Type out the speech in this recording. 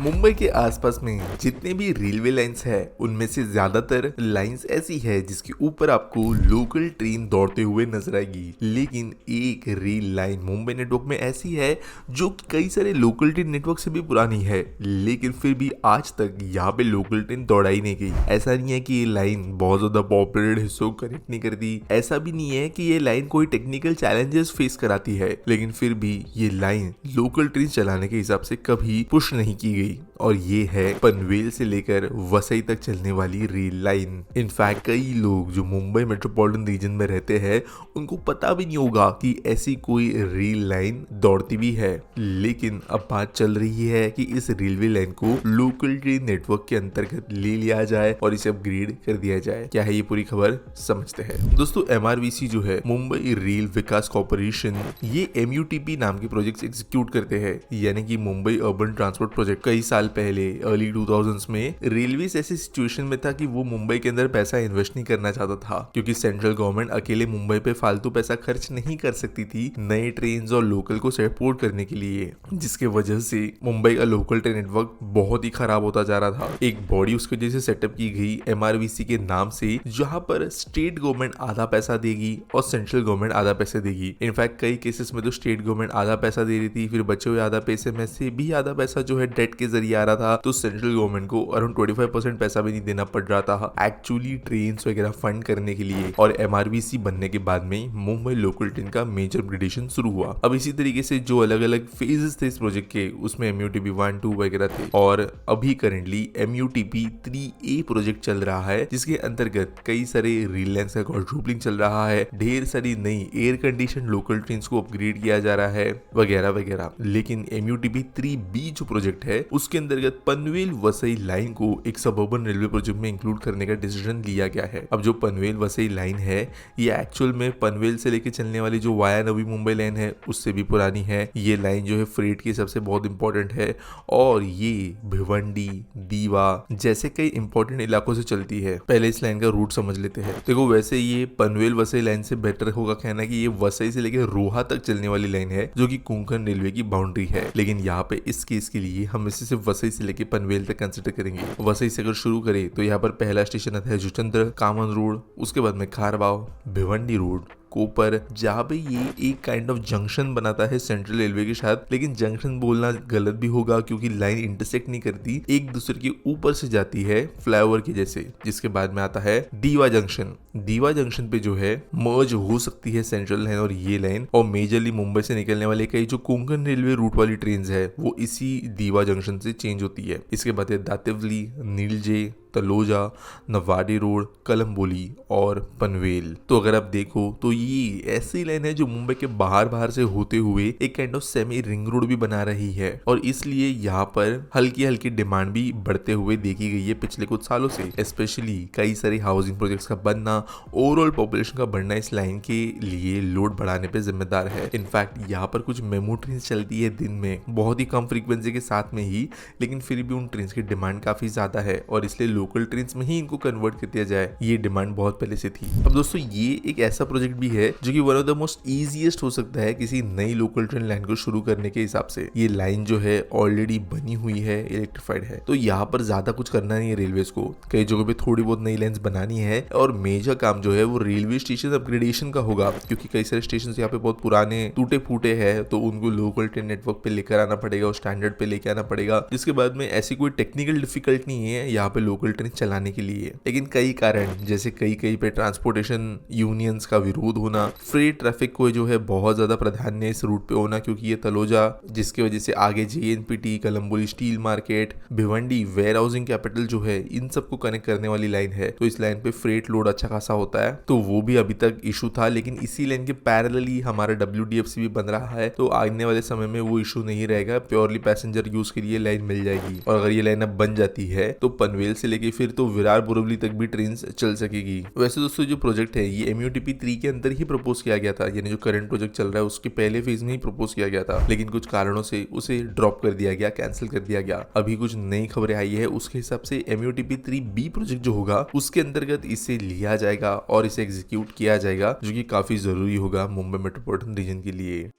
मुंबई के आसपास में जितने भी रेलवे लाइंस है उनमें से ज्यादातर लाइंस ऐसी है जिसके ऊपर आपको लोकल ट्रेन दौड़ते हुए नजर आएगी। लेकिन एक रेल लाइन मुंबई नेटवर्क में ऐसी है जो कि कई सारे लोकल ट्रेन नेटवर्क से भी पुरानी है, लेकिन फिर भी आज तक यहाँ पे लोकल ट्रेन दौड़ाई नहीं गई। ऐसा नहीं है कि ये लाइन बहुत ज्यादा पॉपुलर हिस्सों को कनेक्ट नहीं करती, ऐसा भी नहीं है कि ये लाइन कोई टेक्निकल चैलेंजेस फेस कराती है, लेकिन फिर भी ये लाइन लोकल ट्रेन चलाने के हिसाब से कभी पुश नहीं की गई। और ये है पनवेल से लेकर वसई तक चलने वाली रेल लाइन। इनफैक्ट कई लोग जो मुंबई मेट्रोपॉलिटन रीजन में रहते हैं उनको पता भी नहीं होगा कि ऐसी कोई रेल लाइन दौड़ती भी है। लेकिन अब बात चल रही है कि इस रेलवे लाइन को लोकल ट्रेन नेटवर्क के अंतर्गत ले लिया जाए और इसे अपग्रेड कर दिया जाए। क्या है ये पूरी खबर, समझते हैं। दोस्तों, MRVC जो है मुंबई रेल विकास कॉर्पोरेशन, ये MUTP नाम के प्रोजेक्ट एग्जीक्यूट करते हैं, यानी कि मुंबई अर्बन ट्रांसपोर्ट प्रोजेक्ट। कई साल पहले अर्ली 2000s में रेलवे ऐसी सिचुएशन में था कि वो मुंबई के अंदर पैसा इन्वेस्ट नहीं करना चाहता था, क्योंकि सेंट्रल गवर्नमेंट अकेले मुंबई पे फालतू पैसा खर्च नहीं कर सकती थी नए ट्रेन और लोकल को सपोर्ट करने के लिए, जिसके वजह से मुंबई का लोकल ट्रेन नेटवर्क बहुत ही खराब होता जा रहा था। एक बॉडी उसकी वजह से सेटअप की गई MRVC के नाम से, जहां पर स्टेट गवर्नमेंट आधा पैसा देगी और सेंट्रल गवर्नमेंट आधा पैसा देगी। इनफैक्ट कई केसेस में तो स्टेट गवर्नमेंट आधा पैसा दे रही थी, फिर बचे हुए आधा पैसे में से भी आधा पैसा जो है डेट के जरिए आ रहा था, तो सेंट्रल गवर्नमेंट को अराउंड 25% पैसा भी नहीं देना पड़ रहा था एक्चुअली ट्रेन वगैरह फंड करने के लिए। और MRVC बनने के बाद में मुंबई लोकल ट्रेन का मेजर अपग्रेडेशन शुरू हुआ। अब इसी तरीके से जो अलग अलग फेजेस थे इस प्रोजेक्ट के, उसमें MUTP 1, 2 वगैरह थे, और अभी करेंटली MUTP 3A प्रोजेक्ट चल रहा है, जिसके अंतर्गत कई सारे रेल लाइंस का क्वाड्रुपलिंग चल रहा है, ढेर सारी नई एयर कंडीशन लोकल ट्रेन को अपग्रेड किया जा रहा है वगैरह वगैरह। लेकिन MUTP 3B जो प्रोजेक्ट है उसके अंतर्गत पनवेल वसई लाइन को एक सबअर्बन रेलवे प्रोजेक्ट में इंक्लूड करने का डिसीजन लिया गया है। अब जो पनवेल वसई लाइन है ये एक्चुअल में पनवेल से लेके चलने वाली जो वाया नवी मुंबई लाइन है उससे भी पुरानी है। ये लाइन जो है फ्रेट की सबसे बहुत इंपॉर्टेंट है और ये भिवंडी, दीवा जैसे कई इंपॉर्टेंट इलाकों से चलती है। पहले इस लाइन का रूट समझ लेते हैं। देखो, वैसे ये पनवेल वसई लाइन से बेटर होगा कहना कि ये वसई से लेकर रोहा तक चलने वाली लाइन है, जो कि कोंकण रेलवे की बाउंड्री है। लेकिन यहाँ पे इस केस के लिए हम इसे सिर्फ वसई से लेकर पनवेल तक कंसिडर करेंगे। वसई से अगर शुरू करें तो यहाँ पर पहला स्टेशन आता है जुचंद्र कामन रोड, उसके बाद में खारबाव, भिवंडी रोड, कोपर, जहाँ पे ये एक काइंड ऑफ जंक्शन बनाता है सेंट्रल रेलवे के साथ। लेकिन जंक्शन बोलना गलत भी होगा क्योंकि लाइन इंटरसेक्ट नहीं करती, एक दूसरे के ऊपर से जाती है फ्लाईओवर के जैसे। जिसके बाद में आता है दीवा जंक्शन। दीवा जंक्शन पे जो है मर्ज हो सकती है सेंट्रल लाइन और ये लाइन, और मेजरली मुंबई से निकलने वाले कई जो कोंकण रेलवे रूट वाली ट्रेन है वो इसी दीवा जंक्शन से चेंज होती है। इसके बाद है दातिवली, नीलजे, तलोजा, नवाडी रोड, कलम्बोली और पनवेल। तो अगर आप देखो तो ये ऐसी लाइन है जो मुंबई के बाहर से होते हुए एक kind of semi ring road भी बना रही है, और इसलिए यहाँ पर हल्की हल्की डिमांड भी बढ़ते हुए देखी गई है पिछले कुछ सालों से। स्पेशली कई सारी हाउसिंग प्रोजेक्ट्स का बनना, ओवरऑल पॉपुलेशन का बढ़ना इस लाइन के लिए लोड बढ़ाने पे जिम्मेदार है। इनफैक्ट यहाँ पर कुछ मेमो ट्रेन चलती है दिन में, बहुत ही कम फ्रीक्वेंसी के साथ में ही, लेकिन फिर भी उन ट्रेन की डिमांड काफी ज्यादा है और इसलिए लोकल ट्रेन में ही इनको कन्वर्ट कर दिया जाए, ये डिमांड बहुत पहले से थी। अब दोस्तों, ये एक ऐसा प्रोजेक्ट भी है जो कि one of the most easiest हो सकता है किसी नई लोकल ट्रेन लाइन को शुरू करने के हिसाब से। ये लाइन जो है ऑलरेडी बनी हुई है, इलेक्ट्रिफाइड है, तो यहाँ पर ज्यादा कुछ करना नहीं है रेलवेज को। कई जगहों पे थोड़ी बहुत नई लाइंस बनानी है और मेजर काम जो है वो रेलवे स्टेशन अपग्रेडेशन का होगा, क्योंकि कई सारे स्टेशन यहाँ पे बहुत पुराने टूटे फूटे हैं, तो उनको लोकल ट्रेन नेटवर्क पे लेकर आना पड़ेगा और स्टैंडर्ड पे लेकर आना पड़ेगा। जिसके बाद में ऐसी कोई टेक्निकल डिफिकल्ट नहीं है यहाँ पे लोकल ट्रेन चलाने के लिए। लेकिन कई कारण, जैसे कई पे ट्रांसपोर्टेशन यूनियंस का विरोध होना, फ्रेट ट्रैफिक को जो है बहुत ज्यादा प्राधान्य इस रूट पे होना, क्योंकि ये तलोजा, जिसकी वजह से आगे JNPT, Kalamboli steel market, Bhiwandi warehousing capital जो है, इन सबको कनेक्ट करने वाली लाइन है, तो इस लाइन पे फ्रेट लोड अच्छा खासा होता है, तो वो भी अभी तक इशू था। लेकिन इसी लाइन के पैरेलली हमारा WDFC भी बन रहा है, तो आने वाले समय में वो इशू नहीं रहेगा, प्योरली पैसेंजर यूज के लिए लाइन मिल जाएगी। और अगर ये लाइन अब बन जाती है तो पनवेल से लेके फिर तो विरार बोरिवली तक भी ट्रेन चल सकेगी। वैसे दोस्तों, जो प्रोजेक्ट है ये MUTP 3 के अंदर ही प्रपोज किया गया था, यानी जो करंट प्रोजेक्ट चल रहा है उसके पहले फेज में ही प्रपोज किया गया था, लेकिन कुछ कारणों से उसे ड्रॉप कर दिया गया, कैंसिल कर दिया गया। अभी कुछ नई खबरें आई है, उसके हिसाब से MUTP 3B प्रोजेक्ट जो होगा उसके अंतर्गत इसे लिया जाएगा और इसे एग्जीक्यूट किया जाएगा, जो कि काफी जरूरी होगा मुंबई मेट्रोपॉलिटन रीजन के लिए।